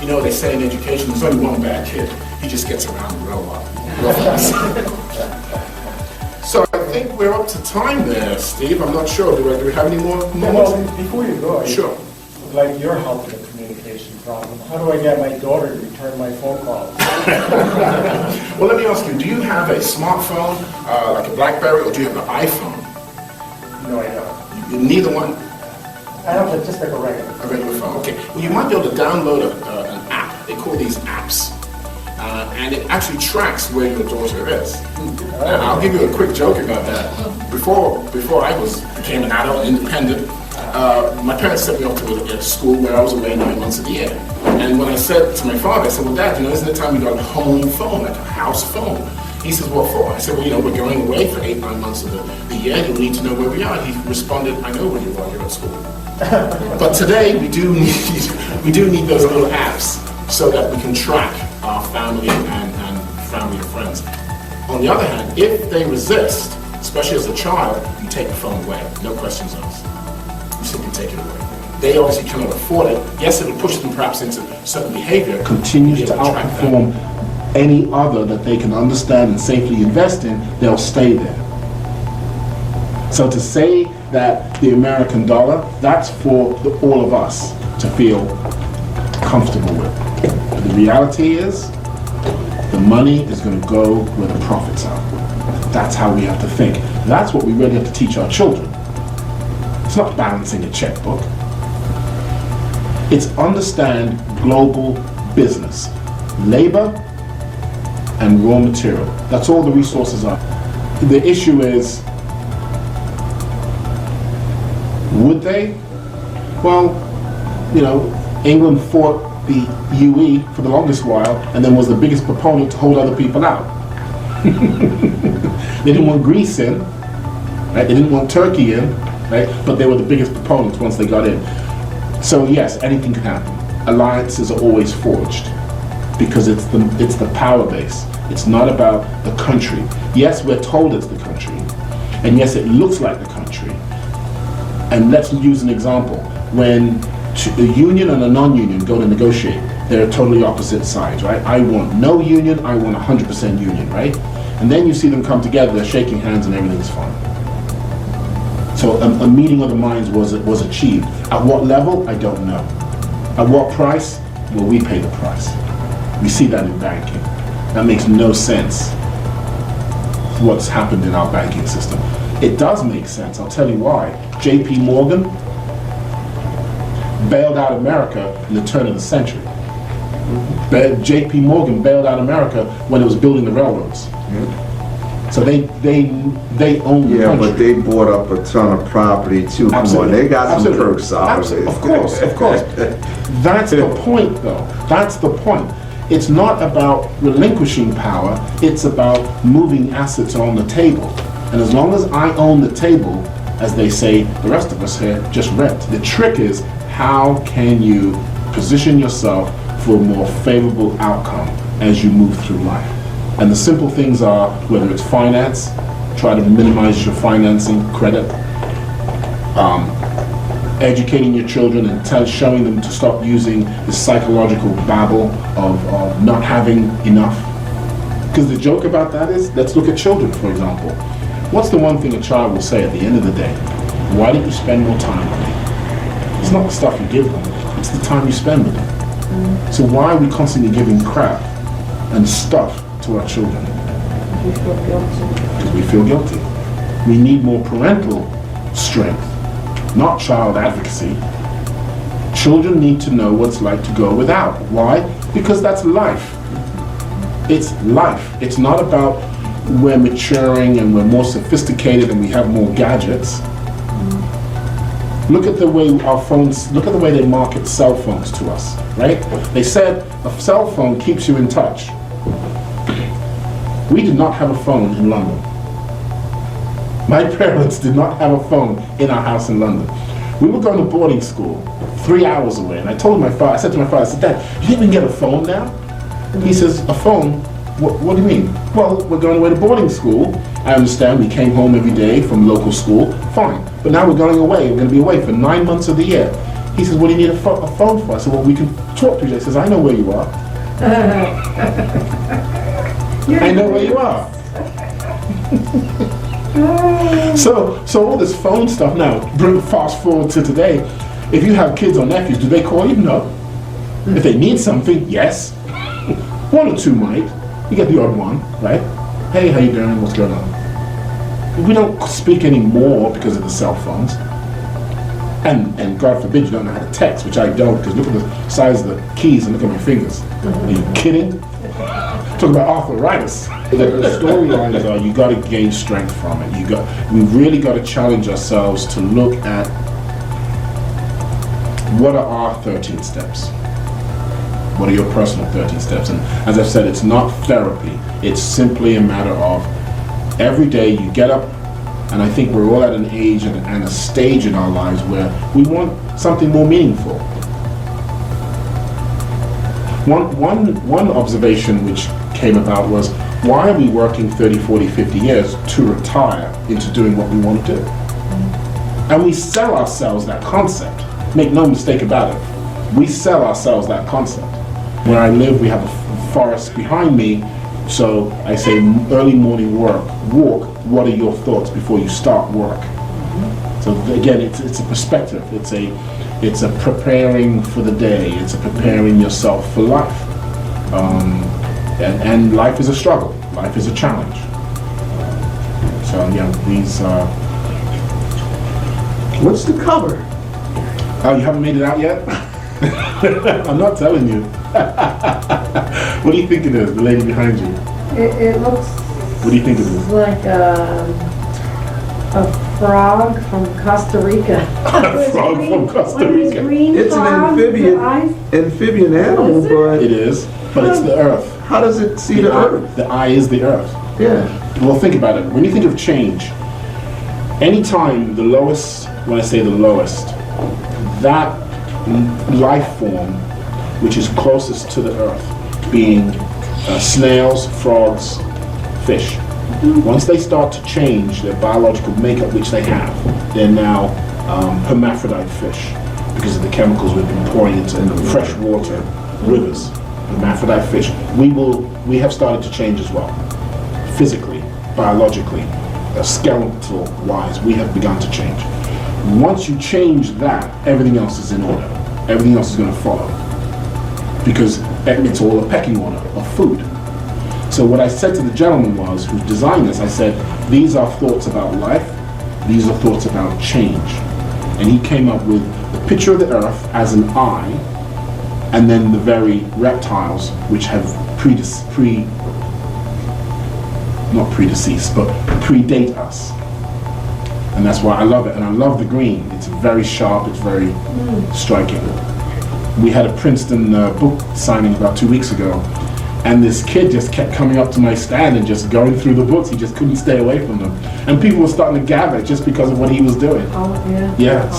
You know, they say in education, there's only one bad kid. He just gets around real well. So I think we're up to time there, Steve. I'm not sure. Do we have any more moments? Well, before you go, Sure. I'd like your help with the communication problem. How do I get my daughter to return my phone calls? Well, let me ask you, do you have a smartphone, like a BlackBerry, or do you have an iPhone? No, I don't. Neither one? I have just like a regular. A regular phone, okay. Well, you might be able to download an app. They call these apps. And it actually tracks where your daughter is. And I'll give you a quick joke about that. Before I became an adult, independent, my parents sent me off to a school where I was away 9 months of the year. And when I said to my father, I said, well, Dad, isn't it time we got a home phone, like a house phone? He says, what for? I said, well, we're going away for 8, 9 months of the year. You'll need to know where we are. He responded, I know where you are, you're at school. But today, we do need those little apps so that we can track our family and family and friends. On the other hand, if they resist, especially as a child, you take the phone away. No questions asked. You simply take it away. They obviously cannot afford it. Yes, it will push them perhaps into certain behavior. Continues to outperform any other that they can understand and safely invest in, they'll stay there. So to say that the American dollar, that's for all of us to feel comfortable with. But the reality is, the money is going to go where the profits are. That's how we have to think. That's what we really have to teach our children. It's not balancing a checkbook. It's understand global business, labor and raw material. That's all the resources are. The issue is, would they? Well, England fought the UE for the longest while and then was the biggest proponent to hold other people out. They didn't want Greece in, right? They didn't want Turkey in, right? But they were the biggest proponents once they got in. So yes, anything can happen. Alliances are always forged because it's the power base. It's not about the country. Yes, we're told it's the country, and yes, it looks like the country. And let's use an example. When a union and a non-union go to negotiate, they're totally opposite sides, right? I want no union, I want 100% union, right? And then you see them come together, they're shaking hands and everything's fine. So a meeting of the minds was achieved. At what level? I don't know. At what price? Well, we pay the price. We see that in banking. That makes no sense, what's happened in our banking system. It does make sense, I'll tell you why. J.P. Morgan bailed out America in the turn of the century. J.P. Morgan bailed out America when it was building the railroads. So they own the country. Yeah, but they bought up a ton of property too. Come on, they got some perks out of it. Of course. That's the point, though. That's the point. It's not about relinquishing power, it's about moving assets on the table. And as long as I own the table, as they say, the rest of us here just rent. The trick is, how can you position yourself for a more favorable outcome as you move through life? And the simple things are, whether it's finance, try to minimize your financing, credit, educating your children and showing them to stop using this psychological babble of not having enough. Because the joke about that is, let's look at children, for example. What's the one thing a child will say at the end of the day? Why didn't you spend more time with me? It's not the stuff you give them, it's the time you spend with them. So why are we constantly giving crap and stuff to our children? We feel guilty. Because we feel guilty. We need more parental strength, not child advocacy. Children need to know what it's like to go without. Why? Because that's life. It's life. It's not about we're maturing and we're more sophisticated and we have more gadgets. Look at the way our phones, look at the way they market cell phones to us, right? They said a cell phone keeps you in touch. We did not have a phone in London. My parents did not have a phone in our house in London. We were going to boarding school 3 hours away, and I told my father, I said to my father, I said, Dad, you didn't even get a phone now? He says, a phone? What do you mean? Well, we're going away to boarding school. I understand we came home every day from local school, fine. But now we're going away, we're going to be away for 9 months of the year. He says, what do you need a phone for? I said, well, we can talk to each other. He says, I know where you are. I know where you are. So all this phone stuff now, fast forward to today, if you have kids or nephews, do they call you? No. If they need something, yes. One or two might. You get the odd one, right? Hey, how you doing? What's going on? We don't speak anymore because of the cell phones. And God forbid you don't know how to text, which I don't, because look at the size of the keys and look at my fingers. Are you kidding? Talk about arthritis. The storylines are you got to gain strength from it. We really got to challenge ourselves to look at what are our 13 steps. What are your personal 13 steps? And as I've said, it's not therapy. It's simply a matter of every day you get up, and I think we're all at an age and a stage in our lives where we want something more meaningful. One observation which came about was, why are we working 30, 40, 50 years to retire into doing what we want to do? And we sell ourselves that concept. Make no mistake about it. We sell ourselves that concept. Where I live, we have a forest behind me, so I say early morning walk. What are your thoughts before you start work? So again, it's a perspective. It's a preparing for the day. It's a preparing yourself for life. And life is a struggle. Life is a challenge. So yeah, these are. What's the cover? Oh, you haven't made it out yet? I'm not telling you. What do you think it is, the lady behind you? It looks What do you think it is? like a frog from Costa Rica. A frog from Costa One of these Rica. green It's an frogs with eyes. amphibian animal, Is it? but It is, but it's the earth. how does it see the earth? The eye is the earth. Yeah. Well, think about it. When you think of change, anytime the lowest, when I say the lowest, that life form which is closest to the earth, being snails, frogs, fish. Once they start to change their biological makeup, which they have, they're now hermaphrodite fish because of the chemicals we've been pouring into freshwater rivers. Hermaphrodite fish. We have started to change as well, physically, biologically, skeletal wise. We have begun to change. Once you change that, everything else is in order. Everything else is going to follow because it's all a pecking order of food. So what I said to the gentleman was, who designed this, I said, these are thoughts about life, these are thoughts about change. And he came up with the picture of the earth as an eye, and then the very reptiles which have not predeceased, but predate us. And that's why I love it, and I love the green. It's very sharp, it's very striking. We had a Princeton book signing about 2 weeks ago, and this kid just kept coming up to my stand and just going through the books. He just couldn't stay away from them. And people were starting to gather just because of what he was doing. Oh, yeah. Yeah.